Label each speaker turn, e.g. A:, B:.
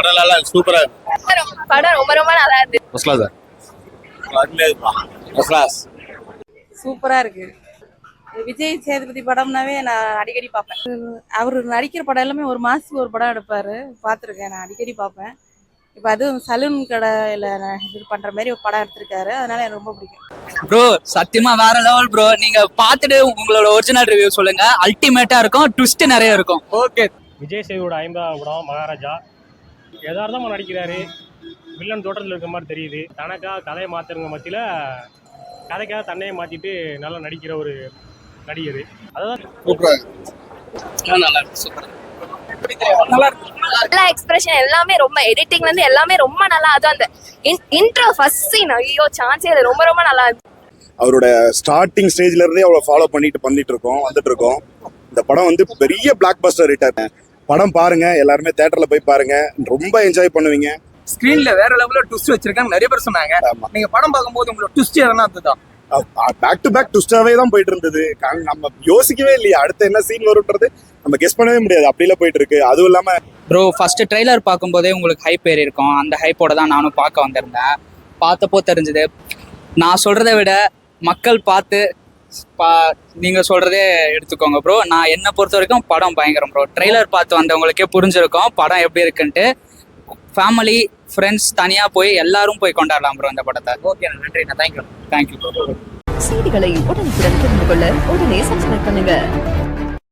A: படம் நல்லா சூப்பரா
B: படம் ரொம்ப ரொம்ப நல்லா இருக்கு.
C: சூப்பரா இருக்கு. விஜய் சேதுபதி படம்னாவே நான் அடிக்கடி பார்ப்பேன். அவர் நடிக்கிற படம் எல்லாமே ஒரு மாசத்துக்கு ஒரு படம் எடுப்பாரு. பார்த்துருக்கேன், நான் அடிக்கடி பார்ப்பேன். இப்போ அதுவும் சலூன் கடையில் இது பண்ற மாதிரி ஒரு படம் எடுத்திருக்காரு, அதனால எனக்கு ரொம்ப பிடிக்கும்.
D: ப்ரோ சத்தியமா வேற லெவல் ப்ரோ. நீங்க பார்த்துட்டு உங்களோட ஒரிஜினல் ரிவ்யூ சொல்லுங்க. அல்டிமேட்டா இருக்கும், ட்விஸ்ட் நிறைய இருக்கும்.
E: ஓகே.
F: விஜய் சேதுவோட 50ஆம் படம் மகாராஜா. யதார்த்தமாக நடிக்கிறாரு. வில்லன் தோட்டத்தில் இருக்க மாதிரி தெரியுது. தனக்காக கதையை மாற்றுறவங்க மத்தியில் கதைக்காக தன்னையே மாற்றிட்டு நல்லா நடிக்கிற ஒரு நடிகர். அதுதான்
D: நல்லா இருக்கு, சூப்பர்.
B: எல்லா எக்ஸ்பிரஷன் எல்லாமே ரொம்ப, எடிட்டிங்ல இருந்து எல்லாமே ரொம்ப நல்லா. அது அந்த இன்ட்ரோ ஃபர்ஸ்ட் சீன், ஐயோ சான்ஸே இல்லை, ரொம்ப ரொம்ப நல்லா இருக்கு.
G: அவரோட ஸ்டார்டிங் ஸ்டேஜ்ல இருந்தே அவ்வளோ ஃபாலோ பண்ணிட்டு இருக்கோம், வந்துட்டு இருக்கோம். இந்த படம் வந்து பெரிய பிளாக் பஸ்டர் ரிட்டர்ன். படம் பாருங்க, எல்லாருமே தியேட்டர்ல போய் பாருங்க, ரொம்ப என்ஜாய் பண்ணுவீங்க.
E: ஸ்கிரீன்ல வேற லெவல்ல ட்விஸ்ட் வச்சிருக்காங்க, நிறைய பேர் சொன்னாங்க. நீங்க படம் பார்க்கும்போது உங்களோட ட்விஸ்ட் எதனா அதுதான்
G: பேக் டு பேக் ட்விஸ்டாவே தான் போயிட்டு இருந்தது. நம்ம யோசிக்கவே இல்லையா அடுத்து என்ன சீன் வரும்ன்றது நம்ம கெஸ் பண்ணவே முடியாது, அப்படிலாம் போயிட்டு இருக்கு. அதுவும் இல்லாம
D: ப்ரோ ஃபர்ஸ்ட் ட்ரெய்லர் பார்க்கும்போதே உங்களுக்கு ஹைப் ஏறி இருக்கும். அந்த ஹைப்போட தான் நானும் பார்க்க வந்திருந்தேன். பார்த்தப்போ தெரிஞ்சது. நான் சொல்றதை விட மக்கள் பார்த்து நீங்க சொல்றதே எடுத்துக்கோங்க ப்ரோ. நான் என்ன பொறுத்த வரைக்கும் படம் பயங்கரம் ப்ரோ. ட்ரெய்லர் பார்த்து வந்தவங்களுக்கே புரிஞ்சிருக்கும் படம் எப்படி இருக்குன்ட்டு. ஃபேமிலி ஃப்ரெண்ட்ஸ் தனியாக போய் எல்லாரும் போய் கொண்டாடலாம் ப்ரோ இந்த படத்தை.
E: ஓகே, நன்றி. Thank you
D: bro.
H: செய்திகளை உடனுக்குடன் தெரிந்து கொள்ள உடனே சப்ஸ்கிரைப் பண்ணுங்க.